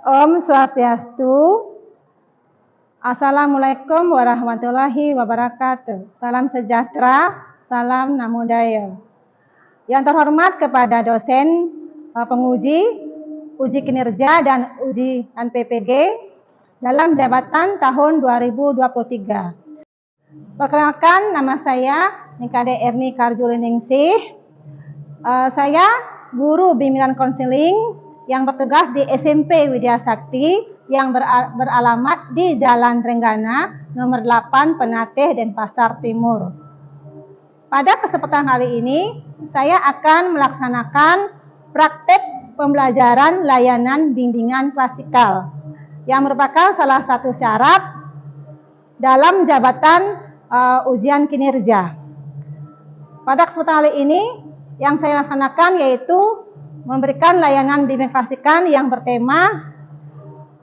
Om Swastiastu. Assalamualaikum warahmatullahi wabarakatuh. Salam sejahtera, salam Namo Buddhaya. Yang terhormat kepada dosen penguji, uji kinerja dan ujian PPG dalam jabatan tahun 2023. Perkenalkan, nama saya Nikade Erni Karjuliningsih. Saya guru bimbingan konseling yang bertugas di SMP Widya Sakti yang beralamat di Jalan Trenggana nomor 8 Penateh, Denpasar Timur. Pada kesempatan hari ini saya akan melaksanakan praktek pembelajaran layanan bimbingan klasikal yang merupakan salah satu syarat dalam jabatan ujian kinerja. Pada kesempatan kali ini yang saya laksanakan yaitu memberikan layanan bimbingan klasikan yang bertema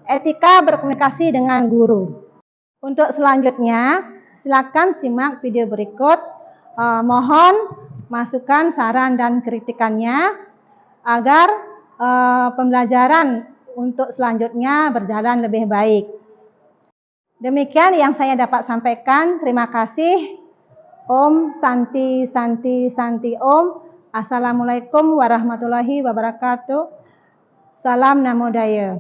etika berkomunikasi dengan guru. Untuk selanjutnya, silakan simak video berikut. Mohon masukan, saran, dan kritikannya agar pembelajaran untuk selanjutnya berjalan lebih baik. Demikian yang saya dapat sampaikan. Terima kasih. Om Santi Santi Santi Om. Assalamualaikum warahmatullahi wabarakatuh. Salam Namo Buddhaya.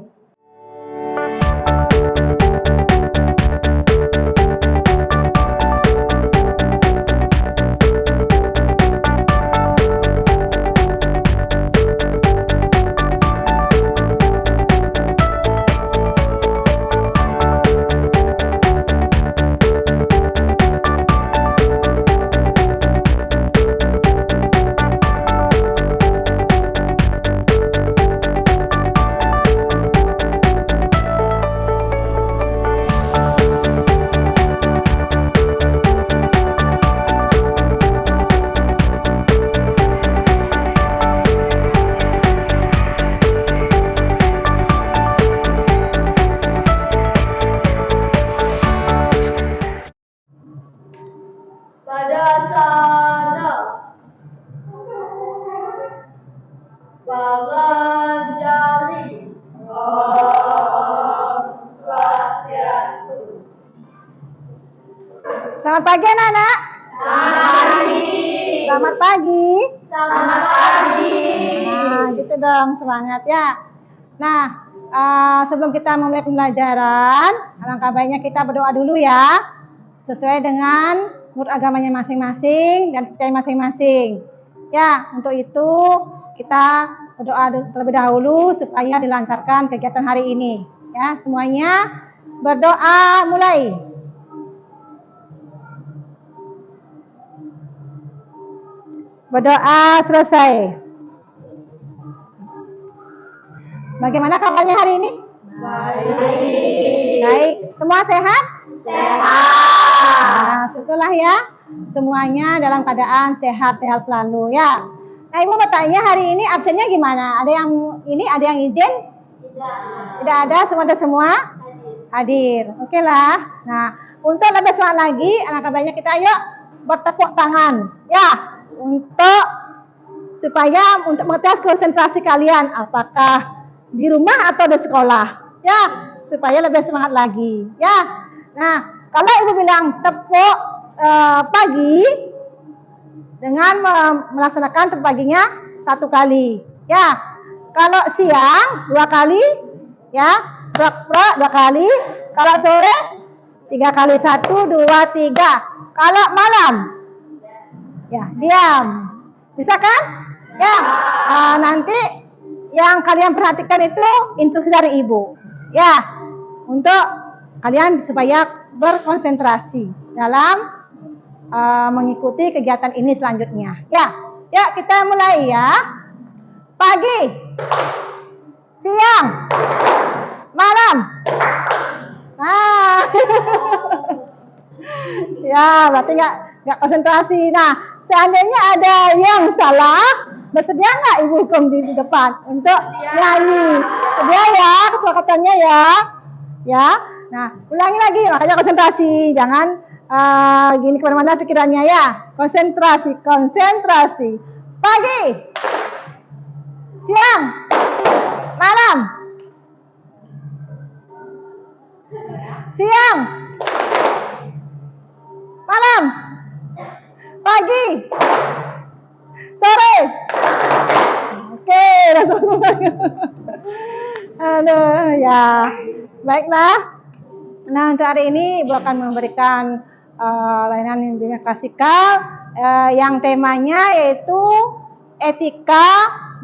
Pada sana Pangajali Om Swastiastu. Selamat pagi anak-anak. Selamat pagi. Selamat pagi. Nah, gitu dong, semangat ya. Nah, sebelum kita memulai pembelajaran, alangkah baiknya kita berdoa dulu ya, sesuai dengan menurut agamanya masing-masing dan percaya masing-masing. Ya, untuk itu kita berdoa terlebih dahulu supaya dilancarkan kegiatan hari ini. Ya, semuanya berdoa mulai. Berdoa selesai. Bagaimana kabarnya hari ini? Baik. Semua sehat? Nah, syukurlah ya. Semuanya dalam keadaan sehat-sehat selalu ya. Nah, Ibu bertanya hari ini absennya gimana? Ada yang ini, ada yang izin? Tidak ada, semua hadir. Oke lah. Nah, untuk lebih semangat lagi, alangkah baiknya kita ayo bertepuk tangan. Ya, supaya untuk mengetes konsentrasi kalian apakah di rumah atau di sekolah. Ya, supaya lebih semangat lagi. Ya. Nah, kalau Ibu bilang tepuk pagi dengan melaksanakan tepuk paginya 1 kali. Ya. Kalau siang 2 kali, ya. Prok 2 kali. Kalau sore 3 kali. 1 2 3. Kalau malam ya, diam. Bisa kan? Ya. Nanti yang kalian perhatikan itu instruksi dari Ibu. Ya. Untuk kalian supaya berkonsentrasi dalam mengikuti kegiatan ini selanjutnya. Ya, kita mulai ya. Pagi, siang, malam. Nah, ya berarti nggak konsentrasi. Nah, seandainya ada yang salah, bersedia nggak Ibu hukum di depan untuk nyanyi? Sedia ya, kesepakatannya ya. Ya. Nah, ulangi lagi, makanya konsentrasi, jangan gini kemana-mana pikirannya ya. Konsentrasi. Pagi, siang, malam. siang, malam, pagi, sore. Oke, aduh ya, baiklah. Nah, untuk hari ini Ibu akan memberikan layanan bimbingan klasikal yang temanya yaitu etika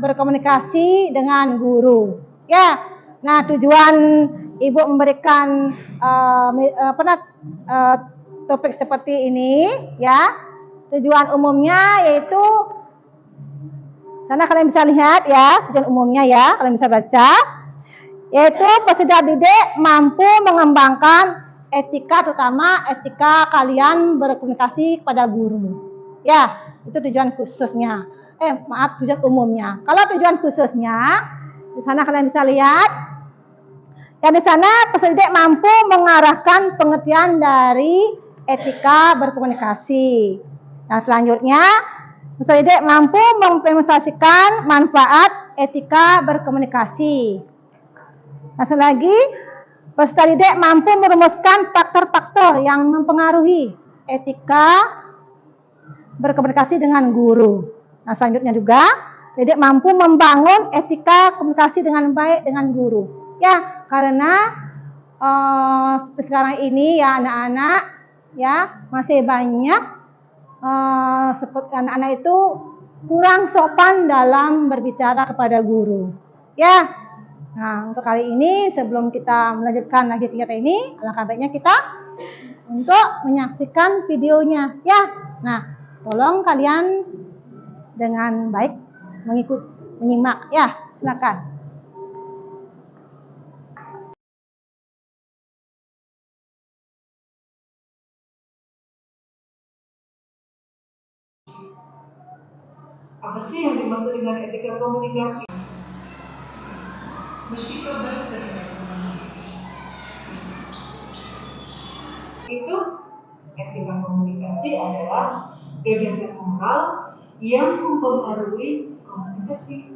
berkomunikasi dengan guru. Ya, nah tujuan Ibu memberikan topik seperti ini, ya. Tujuan umumnya yaitu sana kalian bisa lihat ya, tujuan umumnya ya, kalian bisa baca, yaitu peserta didik mampu mengembangkan etika, terutama etika kalian berkomunikasi kepada guru. Ya, itu tujuan khususnya. Tujuan umumnya. Kalau tujuan khususnya, di sana kalian bisa lihat, ya di sana peserta didik mampu mengarahkan pengertian dari etika berkomunikasi. Nah, selanjutnya, peserta didik mampu mengimplementasikan manfaat etika berkomunikasi. Langsung lagi, peserta didik mampu merumuskan faktor-faktor yang mempengaruhi etika berkomunikasi dengan guru. Nah, selanjutnya juga, didik mampu membangun etika komunikasi dengan baik dengan guru. Ya, karena sekarang ini ya anak-anak ya masih banyak seperti anak-anak itu kurang sopan dalam berbicara kepada guru. Ya. Nah, untuk kali ini sebelum kita melanjutkan lagi kegiatan ini, alangkah baiknya kita untuk menyaksikan videonya, ya. Nah, tolong kalian dengan baik menyimak, ya. Silakan. Apa sih yang dimaksud dengan etika komunikasi? Bersikap baik terhadap orang lain. Itu etika komunikasi adalah gagasan moral yang mempengaruhi komunikasi.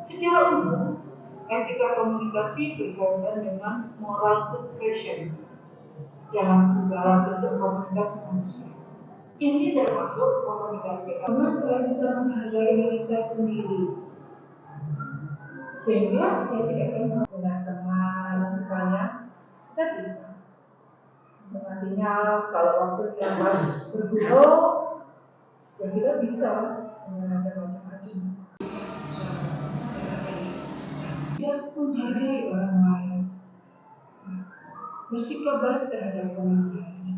Secara umum, etika komunikasi berkaitan dengan moral expression dalam segala bentuk komunikasi manusia. Ini termasuk komunikasi karena saya bisa menghargai diri saya sendiri, sehingga saya tidak akan dengan teman misalnya, kita bisa. Artinya kalau waktu yang harus berguru, ya kita bisa menggunakan macam-macam. Dia menghargai orang lain, bersikap baik terhadap orang lain.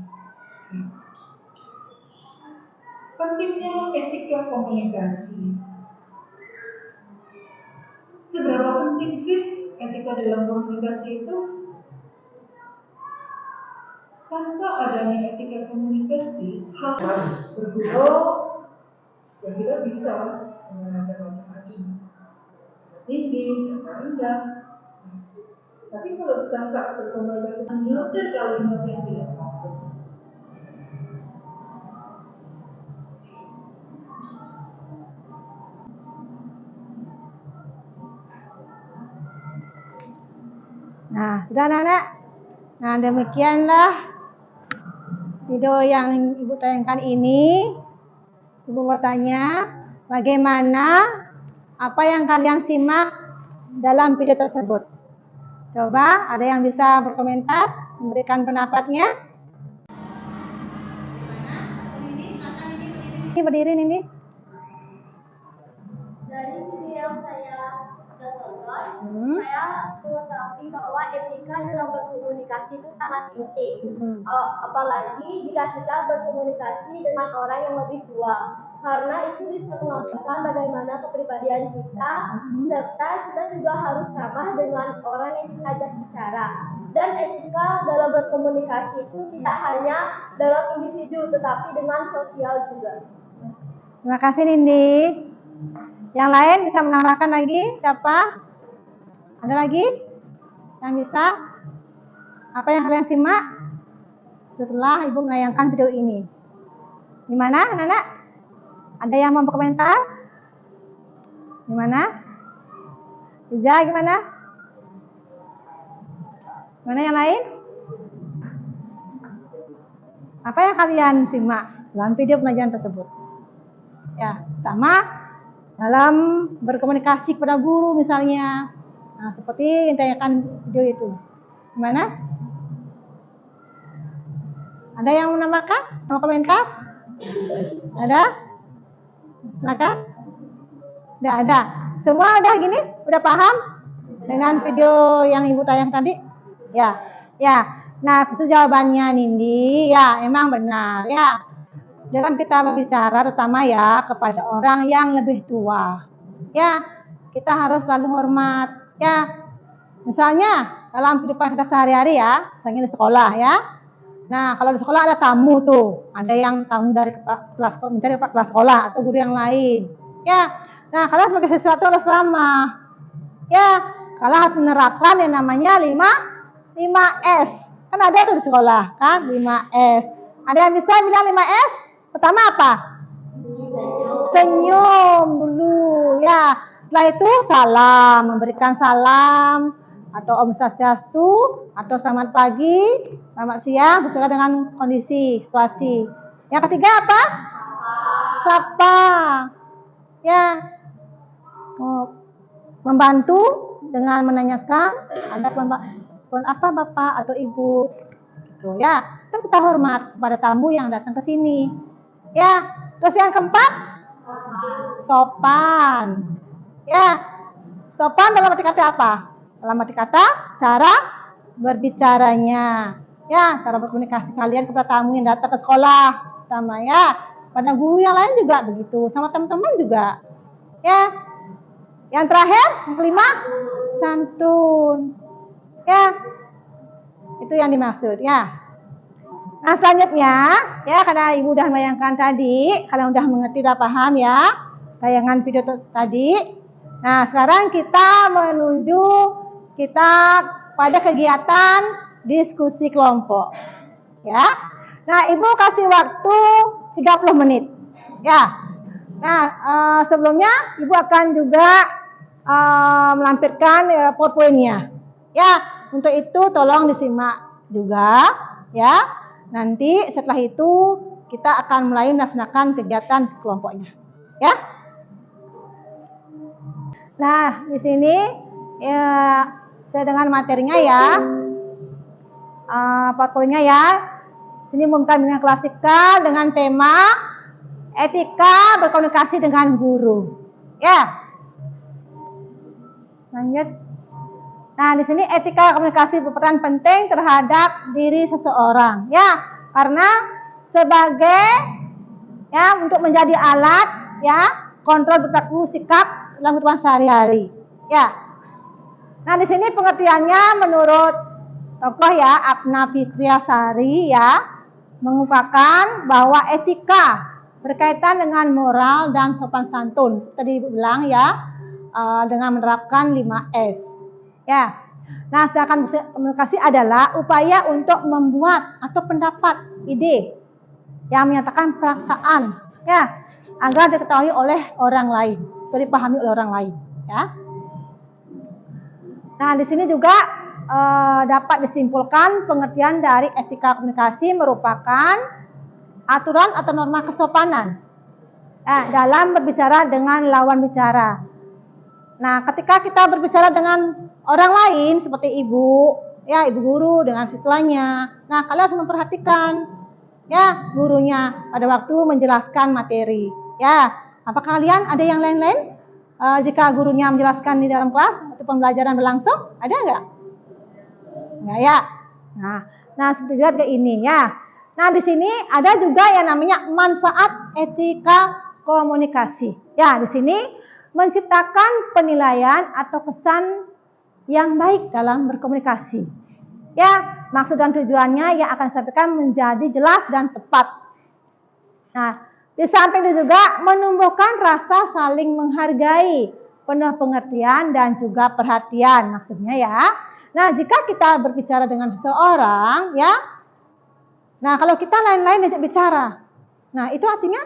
Pentingnya etika komunikasi. Seberapa penting sih etika dalam komunikasi itu? Tanpa adanya etika komunikasi, harus berguru, ya kita bisa menggunakan macam-macam. Tinggi, rendah. Tapi kalau kita tak berkomunikasi, menyelesaikan kalimat yang tidak masuk. Nah, sudah anak-anak. Nah, demikianlah video yang Ibu tayangkan ini. Ibu bertanya, bagaimana apa yang kalian simak dalam video tersebut? Coba, ada yang bisa berkomentar, memberikan pendapatnya? Ini berdiri, Nindi. Dari video yang saya sudah tonton, saya mengetahui bahwa etika dalam berkomunikasi itu sangat penting. Apalagi jika kita berkomunikasi dengan orang yang lebih tua, karena itu bisa menunjukkan bagaimana kepribadian kita, serta kita juga harus ramah dengan orang yang kita ajak bicara. Dan etika dalam berkomunikasi itu tidak hanya dalam individu, tetapi dengan sosial juga. Terima kasih, Nindi. Yang lain bisa menambahkan lagi? Siapa? Ada lagi yang bisa? Apa yang kalian simak setelah Ibu menayangkan video ini? Gimana, anak-anak? Ada yang mau berkomentar? Gimana? Riza, gimana? Gimana yang lain? Apa yang kalian simak dalam video pembelajaran tersebut? Ya, pertama dalam berkomunikasi kepada guru misalnya. Nah, seperti yang ditanyakan video itu. Gimana? Ada yang menambahkan? Mau komentar? Ada? Silakan. Tidak ada. Semua udah gini? Udah paham dengan video yang Ibu tayang tadi? Ya. Ya. Nah, jawabannya Nindi, ya emang benar ya. Dalam kita berbicara terutama ya kepada orang yang lebih tua. Ya, kita harus selalu hormat ya. Misalnya dalam kehidupan kita sehari-hari ya, misalnya di sekolah ya. Nah, kalau di sekolah ada tamu tuh, ada yang tamu dari kelas sekolah atau guru yang lain. Ya. Nah, kalian sebagai sesuatu harus ramah. Ya, kalian harus menerapkan yang namanya 5S. Kan ada tuh di sekolah, kan? 5S. Ada yang bisa bilang 5S? Pertama apa? Senyum dulu, ya. Setelah itu salam, memberikan salam atau Om Swastiastu atau selamat pagi, selamat siang sesuai dengan kondisi, situasi. Yang ketiga apa? Sapa. Ya. Membantu dengan menanyakan ada apa Bapak atau Ibu gitu ya. Kan kita hormat kepada tamu yang datang ke sini. Ya. Terus yang keempat sopan. Ya. Sopan dalam arti kata apa? Dalam arti kata cara berbicaranya. Ya, cara berkomunikasi kalian kepada tamu yang datang ke sekolah sama ya. Pada guru yang lain juga begitu, sama teman-teman juga. Ya. Yang terakhir, yang kelima, santun. Ya. Itu yang dimaksud ya. Nah, selanjutnya ya, karena Ibu udah bayangkan tadi, kalian udah mengerti, udah paham ya tayangan video tadi. Nah, sekarang kita menuju pada kegiatan diskusi kelompok. Ya. Nah, Ibu kasih waktu 30 menit. Ya. Nah, sebelumnya Ibu akan juga melampirkan PowerPoint-nya. Ya, untuk itu tolong disimak juga ya. Nanti setelah itu kita akan mulai melaksanakan kegiatan kelompoknya. Ya. Nah, di sini ya sesuai dengan materinya ya. PowerPoint-nya ya. Sini bukan dengan klasikal dengan tema etika berkomunikasi dengan guru. Ya. Lanjut. Nah, di sini etika komunikasi berperan penting terhadap diri seseorang. Ya, karena sebagai ya untuk menjadi alat ya kontrol berlaku sikap dalam kehidupan sehari-hari. Ya. Nah, di sini pengertiannya menurut tokoh ya Apna Fitriasari ya mengungkapkan bahwa etika berkaitan dengan moral dan sopan santun seperti dibilang ya dengan menerapkan 5S. Ya. Nah, sedangkan komunikasi adalah upaya untuk membuat atau pendapat, ide yang menyatakan perasaan ya agar diketahui oleh orang lain, atau dipahami oleh orang lain, ya. Nah, di sini juga dapat disimpulkan pengertian dari etika komunikasi merupakan aturan atau norma kesopanan dalam berbicara dengan lawan bicara. Nah, ketika kita berbicara dengan orang lain seperti ibu, ya ibu guru dengan siswanya. Nah, kalian harus memperhatikan ya gurunya pada waktu menjelaskan materi. Ya, apakah kalian ada yang lain-lain? Jika gurunya menjelaskan di dalam kelas atau pembelajaran berlangsung, ada nggak? Nggak ya. Nah seperti juga ke ini ya. Nah, di sini ada juga yang namanya manfaat etika komunikasi. Ya, di sini menciptakan penilaian atau kesan yang baik dalam berkomunikasi. Ya, maksud dan tujuannya yang akan disampaikan menjadi jelas dan tepat. Nah, di samping itu juga menumbuhkan rasa saling menghargai, penuh pengertian dan juga perhatian maksudnya ya. Nah, jika kita berbicara dengan seseorang ya, nah kalau kita lain-lain diajak bicara, nah itu artinya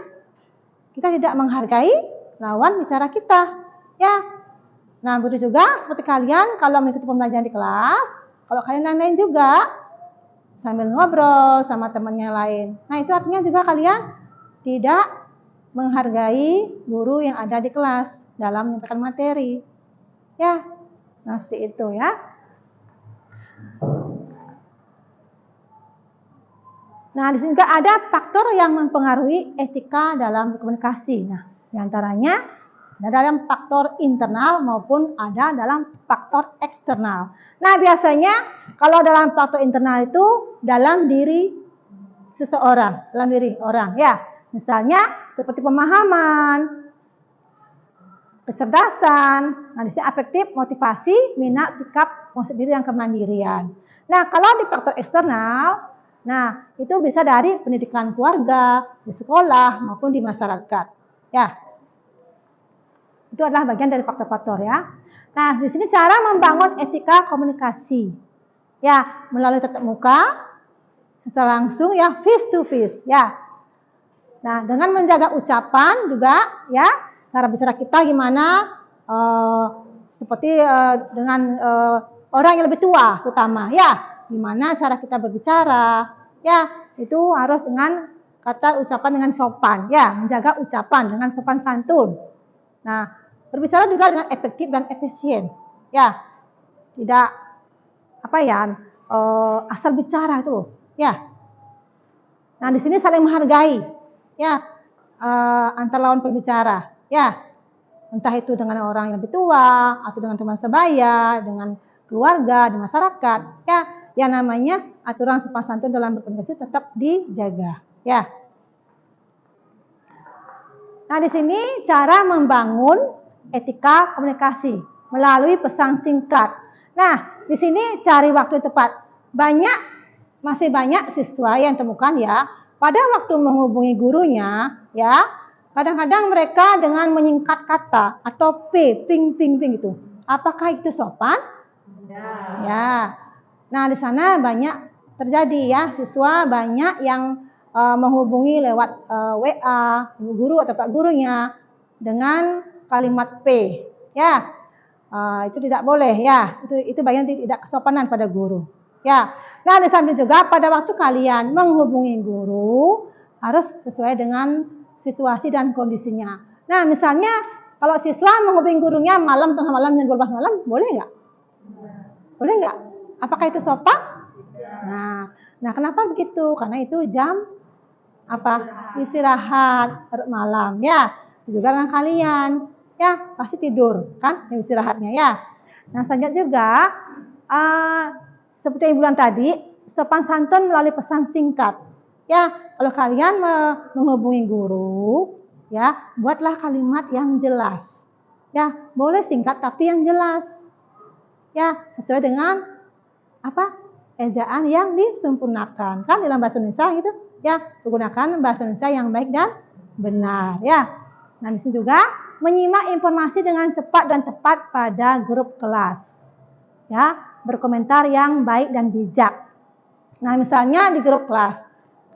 kita tidak menghargai lawan bicara kita, ya. Nah, begitu juga seperti kalian kalau mengikuti pembelajaran di kelas, kalau kalian lain-lain juga, sambil ngobrol sama temannya lain. Nah, itu artinya juga kalian tidak menghargai guru yang ada di kelas dalam menyampaikan materi. Ya, nah seperti itu ya. Nah, di sini juga ada faktor yang mempengaruhi etika dalam berkomunikasi. Nah, diantaranya ada dalam faktor internal maupun ada dalam faktor eksternal. Nah, biasanya kalau dalam faktor internal itu dalam diri seseorang, dalam diri orang, ya. Misalnya seperti pemahaman, kecerdasan, nah di sini afektif, motivasi, minat, sikap, maksud diri, dan kemandirian. Nah, kalau di faktor eksternal, nah itu bisa dari pendidikan keluarga, di sekolah, maupun di masyarakat. Ya, itu adalah bagian dari faktor-faktor ya. Nah, di sini cara membangun etika komunikasi. Ya, melalui tatap muka, secara langsung ya, face to face ya. Nah, dengan menjaga ucapan juga ya, cara bicara kita gimana, seperti dengan orang yang lebih tua terutama ya, gimana cara kita berbicara ya, itu harus dengan kata ucapan dengan sopan ya, menjaga ucapan dengan sopan santun. Nah, berbicara juga dengan efektif dan efisien ya, tidak apa ya, asal bicara itu loh ya. Nah, di sini saling menghargai ya, antar lawan pembicara ya, entah itu dengan orang yang lebih tua atau dengan teman sebaya, dengan keluarga, di masyarakat ya, yang namanya aturan sopan santun dalam berkomunikasi tetap dijaga ya. Nah, di sini cara membangun etika komunikasi melalui pesan singkat. Nah, di sini cari waktu tepat. Masih banyak siswa yang temukan ya, pada waktu menghubungi gurunya ya, kadang-kadang mereka dengan menyingkat kata atau ping gitu. Apakah itu sopan? Ya. Nah, di sana banyak terjadi ya, siswa banyak yang menghubungi lewat WA guru atau pak gurunya dengan kalimat P ya. Itu tidak boleh ya, itu bagian tidak kesopanan pada guru ya. Nah, di samping juga pada waktu kalian menghubungi guru harus sesuai dengan situasi dan kondisinya. Nah, misalnya kalau siswa menghubungi gurunya malam, tengah malam, jam 12 malam, boleh nggak? Boleh nggak? Apakah itu sopan? Nah, kenapa begitu? Karena itu jam istirahat malam ya. Juga dengan kalian ya, pasti tidur kan istirahatnya ya. Nah, selanjutnya juga seperti yang bilang tadi, sopan santun melalui pesan singkat ya. Kalau kalian menghubungi guru ya, buatlah kalimat yang jelas ya, boleh singkat tapi yang jelas ya, sesuai dengan ejaan yang disempurnakan kan dalam bahasa Indonesia gitu ya, menggunakan bahasa Indonesia yang baik dan benar ya. Nah, di sini juga menyimak informasi dengan cepat dan tepat pada grup kelas ya, berkomentar yang baik dan bijak. Nah, misalnya di grup kelas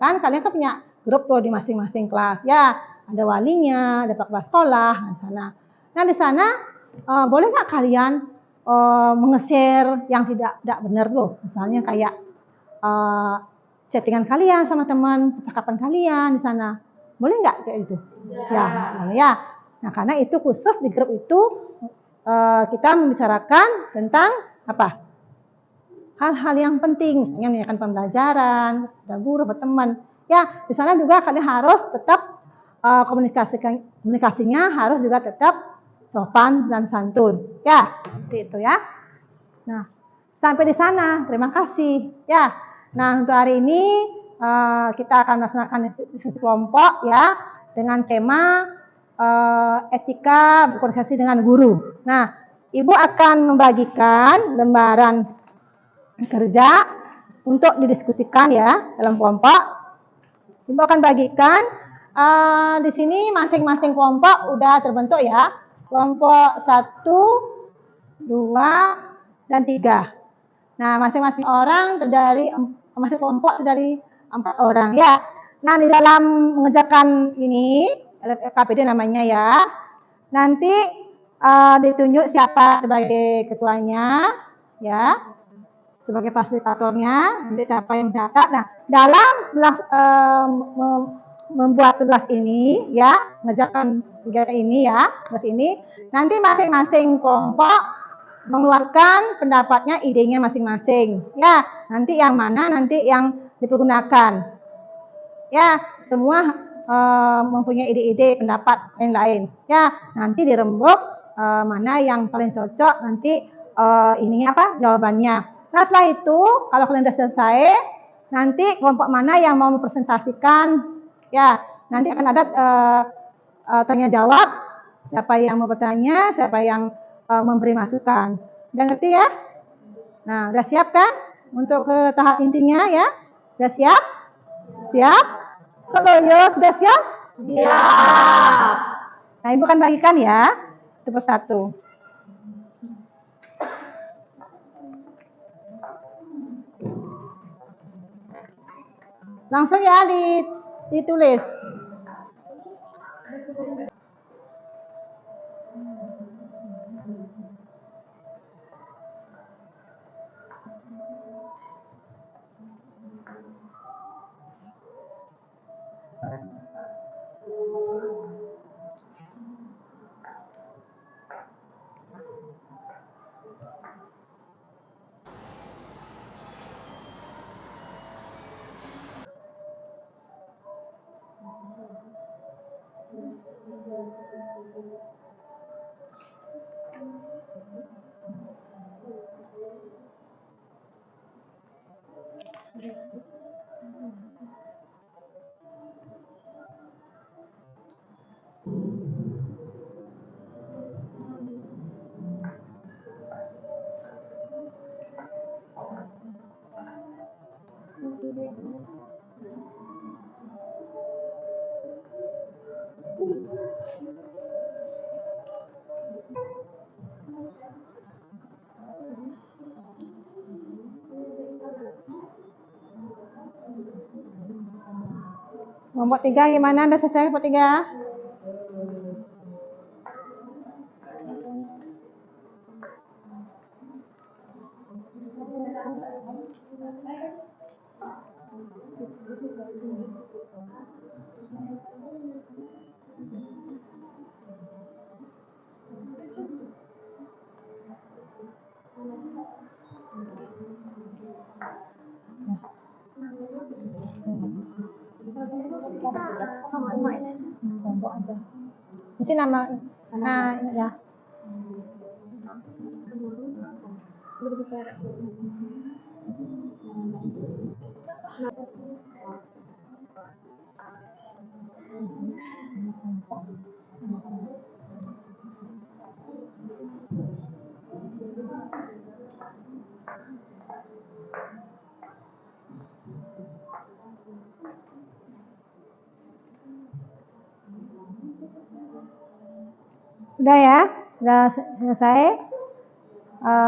kan kalian kan punya grup tuh di masing-masing kelas ya, ada walinya, ada kepala sekolah di sana. Nah, di sana boleh nggak kalian menge-share yang tidak benar loh, misalnya kayak chattingan kalian sama teman, percakapan kalian di sana, boleh nggak kayak itu? Ya, boleh ya. Nah, karena itu khusus di grup itu kita membicarakan tentang hal-hal yang penting, misalnya menanyakan pembelajaran, ada guru, teman. Ya, di sana juga kalian harus tetap komunikasinya harus juga tetap sopan dan santun. Ya, seperti itu ya. Nah, sampai di sana. Terima kasih. Ya. Nah, untuk hari ini kita akan melaksanakan diskusi kelompok ya dengan tema etika berkomunikasi dengan guru. Nah, Ibu akan membagikan lembaran kerja untuk didiskusikan ya dalam kelompok. Ibu akan bagikan di sini masing-masing kelompok udah terbentuk ya. Kelompok 1, 2, dan 3. Nah, masing-masing orang masing kelompok terdiri 4 orang ya. Nah, di dalam mengerjakan ini KPD namanya ya. Nanti ditunjuk siapa sebagai ketuanya ya. sebagai fasilitatornya, nanti siapa yang catat. Nah, dalam membuat tugas ini ya, mengerjakan kegiatan ini ya, tugas ini, nanti masing-masing kelompok mengeluarkan pendapatnya, idenya masing-masing. Ya, nanti yang mana nanti yang dipergunakan. Ya, semua mempunyai ide-ide pendapat lain-lain. Ya, nanti dirembuk mana yang paling cocok nanti ininya apa jawabannya. Nah, setelah itu kalau kalian sudah selesai, nanti kelompok mana yang mau mempresentasikan, ya nanti akan ada tanya jawab. Siapa yang mau bertanya, siapa yang memberi masukan. Udah ngerti ya? Nah, udah siap kan untuk ke tahap intinya ya? Udah siap? Siap? Kalau ya sudah siap? Siap. Nah, ibu kan bagikan ya, satu persatu. Langsung ya ditulis. Kelompok 3 gimana? Udah selesai kelompok 3? Kelompok aja. Di sini nama ya. Udah ya, udah selesai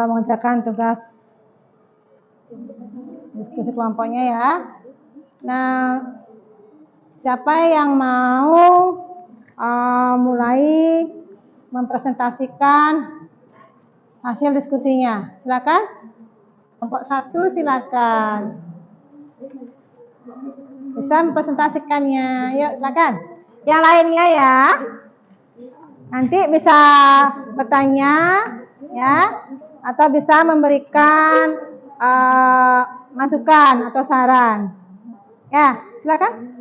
mengerjakan tugas diskusi kelompoknya ya. Nah, siapa yang mau mulai mempresentasikan hasil diskusinya? Silakan. Kelompok 1 silakan. Bisa mempresentasikannya. Yuk, silakan. Yang lainnya ya. Nanti bisa bertanya ya, atau bisa memberikan masukan atau saran. Ya, silakan.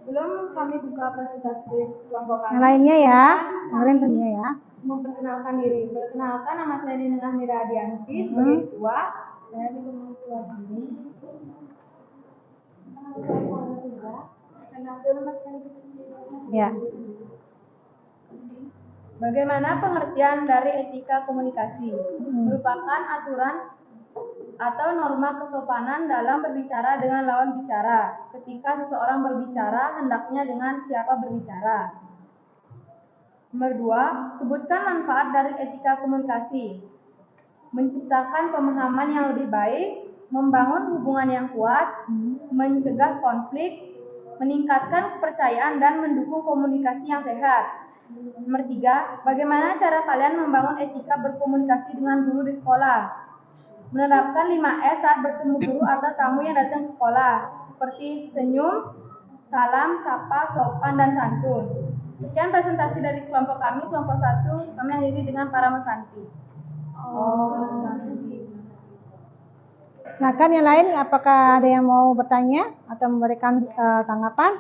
Belum kami buka presentasi kelompok kami. Yang lainnya ya, dengerin tentunya ya. Memperkenalkan diri. Perkenalkan, nama saya Nina Miradianti sebagai ketua. Saya ketua kami. Ya. Bagaimana pengertian dari etika komunikasi? Merupakan aturan atau norma kesopanan dalam berbicara dengan lawan bicara. Ketika seseorang berbicara, hendaknya dengan siapa berbicara. Nomor 2, sebutkan manfaat dari etika komunikasi. Menciptakan pemahaman yang lebih baik, membangun hubungan yang kuat, mencegah konflik, meningkatkan kepercayaan dan mendukung komunikasi yang sehat. Nomor 3, bagaimana cara kalian membangun etika berkomunikasi dengan guru di sekolah? Menerapkan 5S saat bertemu guru atau tamu yang datang ke sekolah, seperti senyum, salam, sapa, sopan, dan santun. Sekian presentasi dari kelompok kami, kelompok 1, kami akhiri dengan para mesanti. Silakan yang lain, apakah ada yang mau bertanya atau memberikan tanggapan?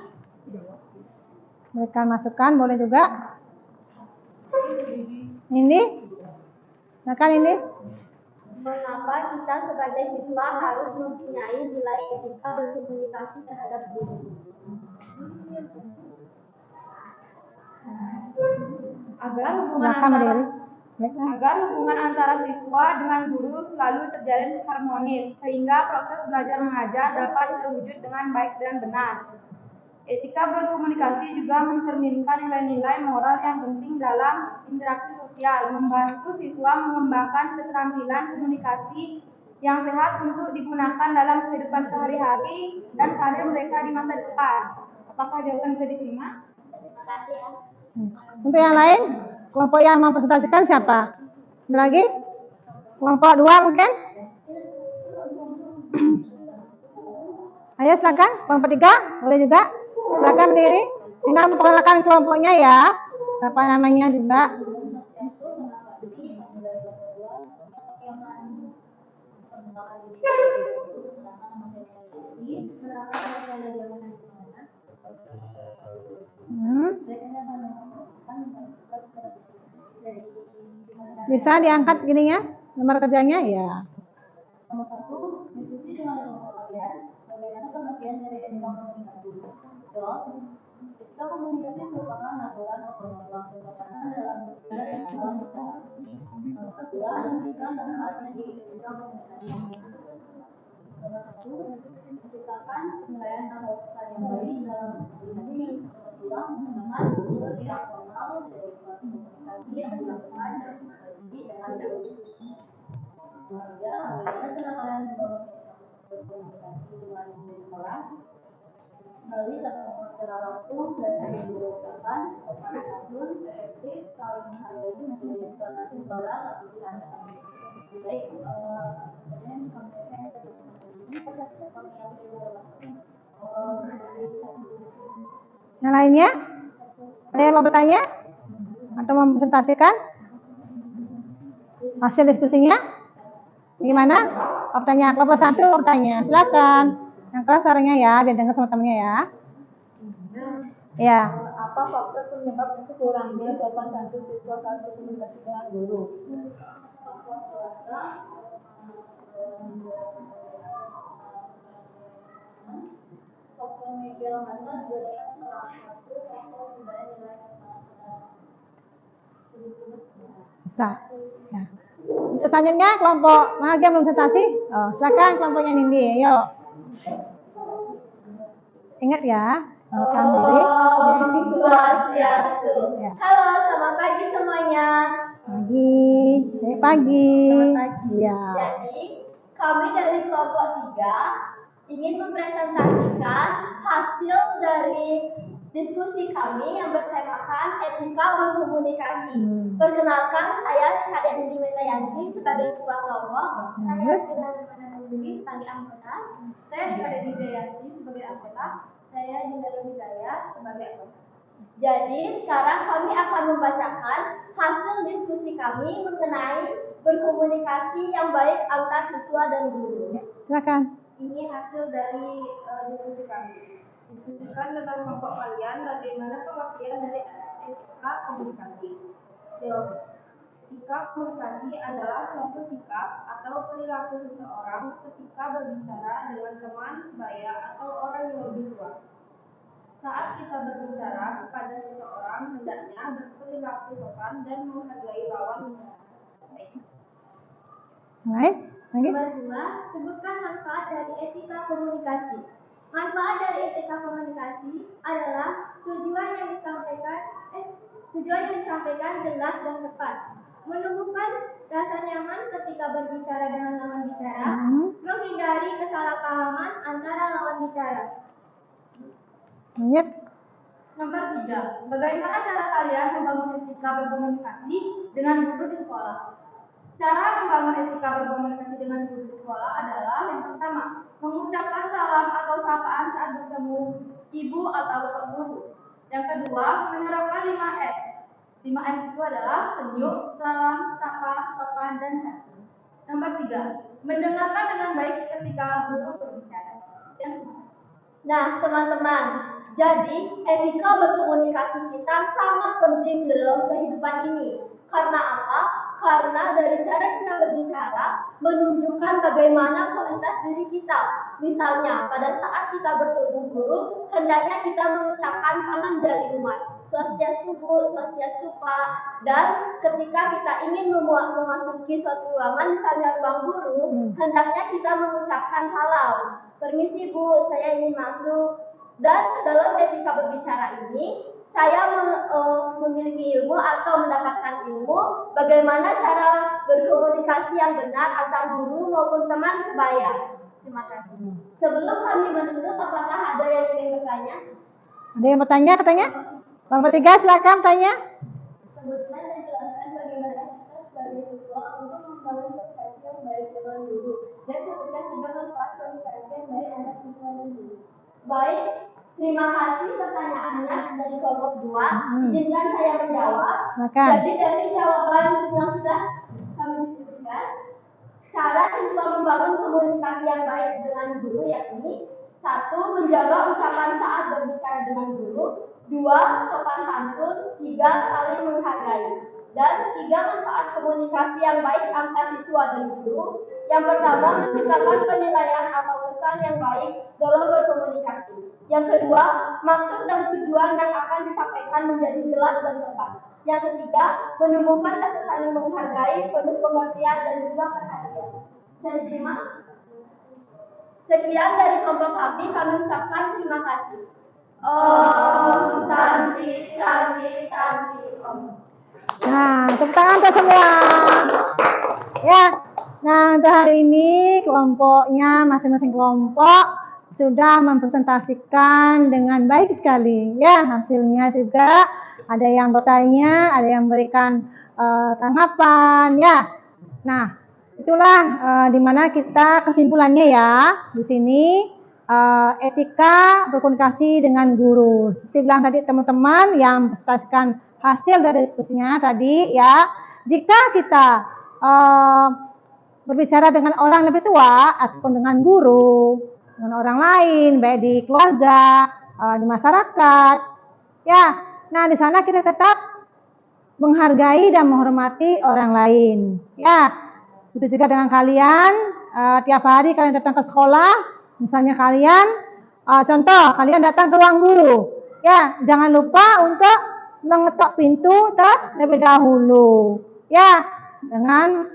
Memberikan masukan, boleh juga. Ini? Silakan ini. Mengapa kita sebagai siswa harus mempunyai nilai etika berkomunikasi terhadap guru? Agar hubungan antara siswa dengan guru selalu terjalin harmonis, sehingga proses belajar mengajar dapat terwujud dengan baik dan benar. Etika berkomunikasi juga mencerminkan nilai-nilai moral yang penting dalam interaksi sosial, membantu siswa mengembangkan keterampilan komunikasi yang sehat untuk digunakan dalam kehidupan sehari-hari dan karir mereka di masa depan. Apakah jawaban bisa diterima? Terima kasih ya. Untuk yang lain, kelompok yang mempresentasikan siapa? Ada lagi? Kelompok 2 mungkin? Ayo silakan, kelompok 3 boleh juga. Silakan berdiri. Tinggal memperkenalkan kelompoknya ya. Apa namanya juga. Bisa diangkat gininya, nomor kerjanya ya. Nomor 1, diskusi dengan kelompok kalian. Bagaimana pengertian dari etika komunikasi? Jawab. Etika komunikasi merupakan aturan atau norma sopan dalam berbicara dan berbicara. Nomor 2, menentukan manfaat dari etika komunikasi. Nomor 1, menciptakan penilaian atau pesan yang baik dalam komunikasi. Nomor 2, menggunakan unsur yang formal dari suatu komunikasi yang dilakukan dan dibagi dengan baik. Nomor 3, bagaimana cara kalian membangun berkomunikasi dengan guru sekolah? Melalui secara langsung dan dilakukan sopan santun, efektif, saling menghargai, menjadi informasi suara atau pilihan. Baik, kemudian disampaikan ke kami yang Yang lainnya? Ada yang mau bertanya? Atau mempresentasikan? Hasil diskusinya? Gimana? Pertanyaan kelompok 1 bertanya. Silakan. Yang keras suaranya ya, biar dengar sama temennya ya. Ya. Apa faktor penyebab kurangnya sopan santun siswa saat berkomunikasi dengan guru? Bisa. Ya. Untuk selanjutnya kelompok mana yang belum presentasi? Oh, silakan kelompoknya Nindi. Yuk. Ingat ya. Rekam diri. Ya. Halo, selamat pagi semuanya. Pagi. Pagi. Ya. Jadi, kami dari kelompok 3 ingin mempresentasikan hasil dari diskusi kami yang bertemakan etika berkomunikasi. Perkenalkan, saya Kadek Nindi Metayanti sebagai ketua kelompok. Saya dengan diri sebagai anggota. Saya Kadek Nindi Yanti sebagai anggota. Saya Dinda Hidayah sebagai anggota. Jadi, sekarang kami akan membacakan hasil diskusi kami mengenai berkomunikasi yang baik antar siswa dan guru. Silakan. Ini hasil dari diskusi kami. Diskusikan tentang kelompok kalian bagaimana pengertian dari etika komunikasi. Jawab. Etika komunikasi adalah suatu sikap atau perilaku seseorang ketika berbicara dengan teman, sebaya, atau orang yang lebih tua. Saat kita berbicara kepada seseorang, hendaknya berperilaku sopan dan menghargai lawan bicara. Baik. Lagi. Nomor 2, sebutkan manfaat dari etika komunikasi. Manfaat dari etika komunikasi adalah tujuan yang disampaikan jelas dan tepat. Menumbuhkan rasa nyaman ketika berbicara dengan lawan bicara, menghindari kesalahpahaman antara lawan bicara. Lanjut. Nomor 3, bagaimana cara kalian membangun etika berkomunikasi dengan guru di sekolah? Cara membangun etika berkomunikasi dengan guru di sekolah adalah yang pertama, mengucapkan salam atau sapaan saat bertemu ibu atau bapak guru. Yang kedua, menerapkan 5S. 5S itu adalah senyum, salam, sapa, sopan, dan santun. Nomor 3, mendengarkan dengan baik ketika guru berbicara. Nah, teman-teman, jadi etika berkomunikasi kita sangat penting dalam kehidupan ini. Karena apa? Karena dari cara kita berbicara menunjukkan bagaimana kualitas diri kita. Misalnya, pada saat kita bertemu guru, hendaknya kita mengucapkan salam dari rumah. Swastiastu Bu, Swastiastu Pak. Dan ketika kita ingin memasuki suatu ruangan, misalnya ruang guru, hendaknya kita mengucapkan salam. Permisi Bu, saya ingin masuk. Dan dalam etika berbicara ini, saya memiliki ilmu atau mendapatkan ilmu bagaimana cara berkomunikasi yang benar antar guru maupun teman sebaya. Terima kasih. Sebelum kami menutup, apakah ada yang ingin bertanya? Ada yang bertanya katanya? Bang Tiga, silakan tanya. Sebutkan dan jelaskan bagaimana kita sebagai siswa untuk membangun komunikasi yang baik dengan guru dan sebutkan 3 manfaat komunikasi yang baik antar siswa dan guru. Baik, terima kasih pertanyaannya dari kelompok 2. Izinkan saya menjawab. Silakan. Jadi dari jawaban yang sudah kami diskusikan, cara siswa membangun komunikasi yang baik dengan guru yakni 1. Menjaga ucapan saat berbicara dengan guru. 2. Sopan santun. 3. Saling menghargai. Dan 3 manfaat komunikasi yang baik antar siswa dan guru. Yang pertama, menciptakan penilaian atau pesan yang baik dalam berkomunikasi. Yang kedua, maksud dan tujuan yang akan disampaikan menjadi jelas dan tepat. Yang ketiga, menumbuhkan rasa saling menghargai, penuh pengertian dan juga perhatian. Bisa diterima? Sekian dari kelompok kami ucapkan terima kasih. Om Santi Santi Santi Om. Nah, tepuk tangan untuk semua. Ya, nah untuk hari ini kelompoknya masing-masing kelompok sudah mempresentasikan dengan baik sekali. Ya, hasilnya juga ada yang bertanya, ada yang memberikan tanggapan. Ya, nah itulah dimana kita kesimpulannya ya di sini. Etika berkomunikasi dengan guru. Seperti bilang tadi teman-teman yang presentasikan hasil dari diskusinya tadi ya, jika kita berbicara dengan orang lebih tua ataupun dengan guru, dengan orang lain, baik di keluarga, di masyarakat, ya, nah di sana kita tetap menghargai dan menghormati orang lain. Ya, itu juga dengan kalian tiap hari kalian datang ke sekolah. Misalnya kalian, contoh kalian datang ke ruang guru, ya jangan lupa untuk mengetok pintu terlebih dahulu, ya dengan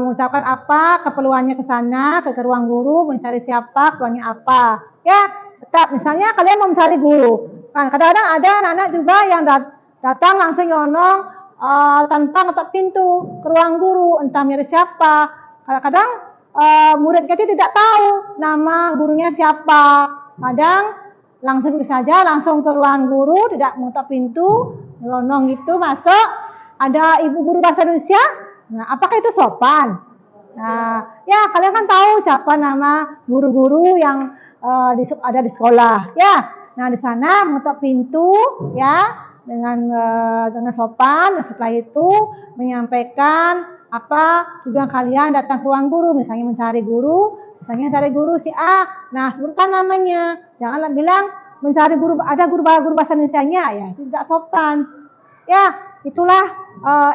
mengucapkan apa keperluannya ke sana ke ruang guru, mencari siapa, keperluannya apa, ya tetap misalnya kalian mau mencari guru, kan kadang-kadang ada anak-anak juga yang datang langsung nyonong tanpa ngetok pintu ke ruang guru, entah mirip siapa, kadang-kadang muridnya itu tidak tahu nama gurunya siapa. Kadang langsung saja langsung ke ruang guru, tidak mengetok pintu, nyelonong gitu masuk. Ada ibu guru bahasa Indonesia. Nah, apakah itu sopan? Nah, ya kalian kan tahu siapa nama guru-guru yang ada di sekolah. Ya, nah di sana mengetok pintu, ya dengan sopan. Dan setelah itu menyampaikan apa tujuan kalian datang ke ruang guru, misalnya mencari guru, si A. Nah, sebutkan namanya. Janganlah bilang mencari guru, ada guru bahasa Indonesia-nya, ya itu tidak sopan. Ya, itulah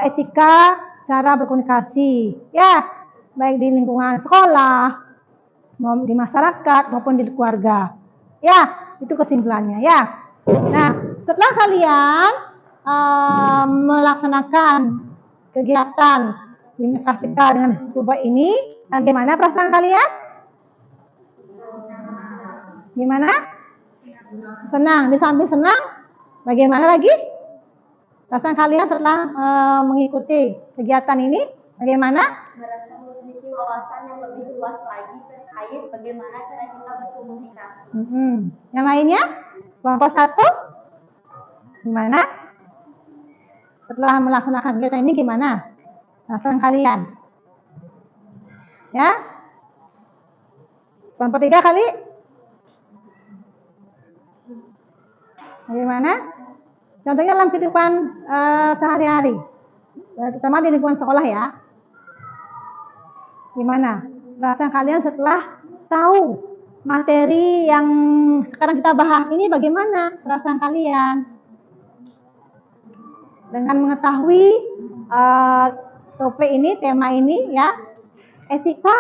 etika cara berkomunikasi. Ya, baik di lingkungan sekolah, di masyarakat maupun di keluarga. Ya, itu kesimpulannya ya. Nah, setelah kalian melaksanakan kegiatan Kasika dengan Scuba ini, bagaimana perasaan kalian? Gimana? Senang. Di samping senang, bagaimana lagi? Perasaan kalian setelah mengikuti kegiatan ini, bagaimana? Merasa memiliki wawasan yang lebih luas lagi terkait bagaimana cara kita berkomunikasi. Yang lainnya? Kelompok 1? Gimana? Setelah melaksanakan kegiatan ini gimana? Perasaan kalian? Ya. Kelompok 3 kali. Bagaimana? Contohnya dalam kehidupan sehari-hari, terutama di lingkungan sekolah ya. Gimana perasaan kalian setelah tahu materi yang sekarang kita bahas ini? Bagaimana perasaan kalian dengan mengetahui topik ini, tema ini ya, etika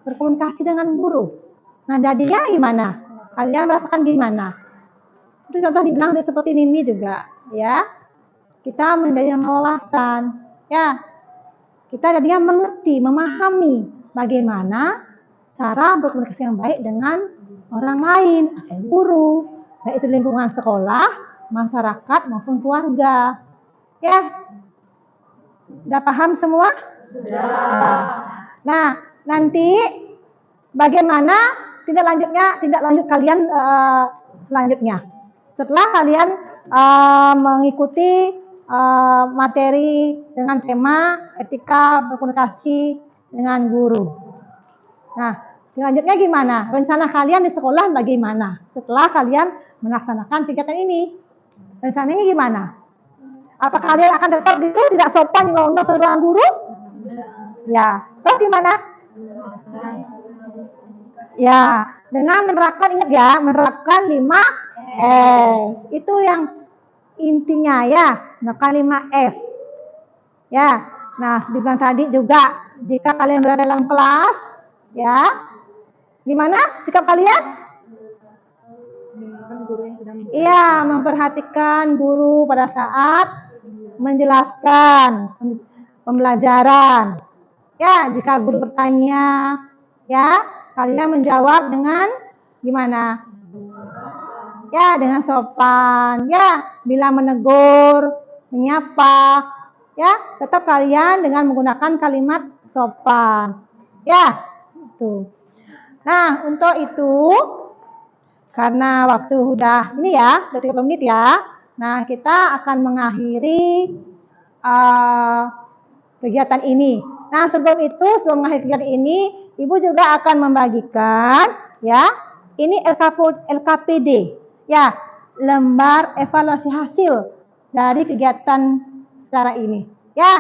berkomunikasi dengan guru? Nah, jadinya gimana? Kalian merasakan gimana? Itu contoh dibilang seperti ini juga ya. Kita menjadi wawasan ya. Kita jadinya mengerti, memahami bagaimana cara berkomunikasi yang baik dengan orang lain, atau guru, baik itu lingkungan sekolah, masyarakat maupun keluarga. Ya, udah paham semua? Sudah. Nah, nanti bagaimana tindak lanjut kalian selanjutnya? Setelah kalian mengikuti materi dengan tema etika berkomunikasi dengan guru. Nah, selanjutnya gimana? Rencana kalian di sekolah bagaimana? Setelah kalian melaksanakan kegiatan ini, rencananya gimana? Apa kalian akan tetap gitu, tidak sopan ngomong ke ruang guru? Ya, terus gimana? Ya, dengan menerapkan, ingat ya, menerapkan 5S. Itu yang intinya ya, menerapkan 5S. Ya, nah dibilang tadi juga, jika kalian berada dalam kelas, ya, gimana sikap kalian? Iya, memperhatikan guru pada saat menjelaskan pembelajaran. Ya, jika guru bertanya, ya, kalian menjawab dengan gimana? Ya, dengan sopan. Ya, bila menegur, menyapa, ya, tetap kalian dengan menggunakan kalimat sopan. Ya, itu. Nah, untuk itu, karena waktu udah ini ya, udah 30 menit ya. Nah, kita akan mengakhiri kegiatan ini. Nah, sebelum mengakhiri kegiatan ini, Ibu juga akan membagikan ya, ini LKPD ya, lembar evaluasi hasil dari kegiatan secara ini. Ya,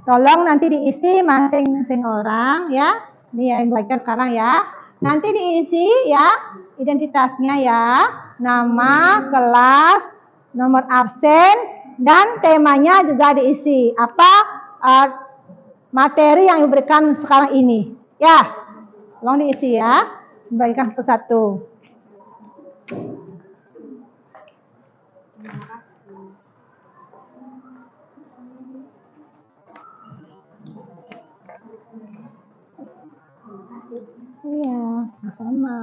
tolong nanti diisi masing-masing orang ya. Ini yang bagikan sekarang ya. Nanti diisi ya identitasnya ya, nama, kelas, nomor absen, dan temanya juga diisi. Apa materi yang diberikan sekarang ini. Ya, tolong diisi ya, bagikan satu-satu. Iya, sama.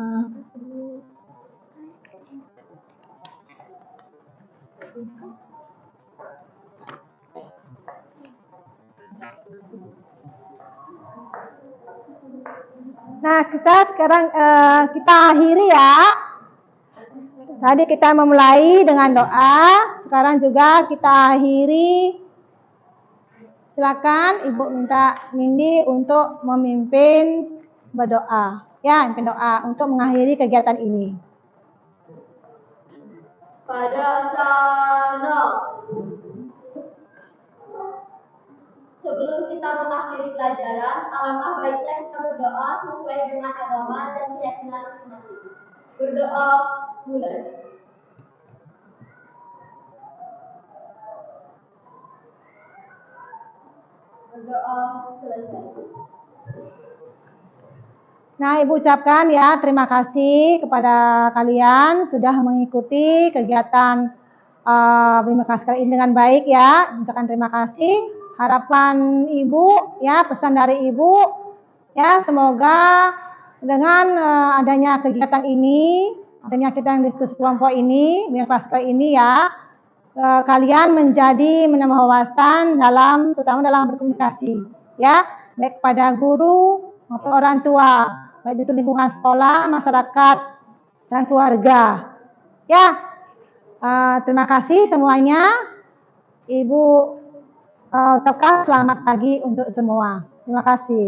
Nah, kita sekarang kita akhiri ya. Tadi kita memulai dengan doa, sekarang juga kita akhiri. Silakan Ibu minta Nindi untuk memimpin berdoa. Ya, memimpin doa untuk mengakhiri kegiatan ini. Pada sana, sebelum kita mengakhiri pelajaran, alangkah baiknya kita berdoa sesuai dengan agama dan keyakinan masing-masing. Berdoa mulai. Berdoa selesai. Nah, Ibu ucapkan ya terima kasih kepada kalian sudah mengikuti kegiatan Bima Kaskar ini dengan baik ya. Ucapkan terima kasih. Harapan Ibu ya, pesan dari Ibu ya, semoga dengan adanya kegiatan ini, adanya kita yang diskusi kelompok ini, Bima Kaskar ini ya, kalian menambah wawasan terutama dalam berkomunikasi ya, baik pada guru maupun orang tua, baik itu lingkungan sekolah, masyarakat, dan keluarga. Ya, terima kasih semuanya. Ibu ucapkan selamat pagi untuk semua. Terima kasih.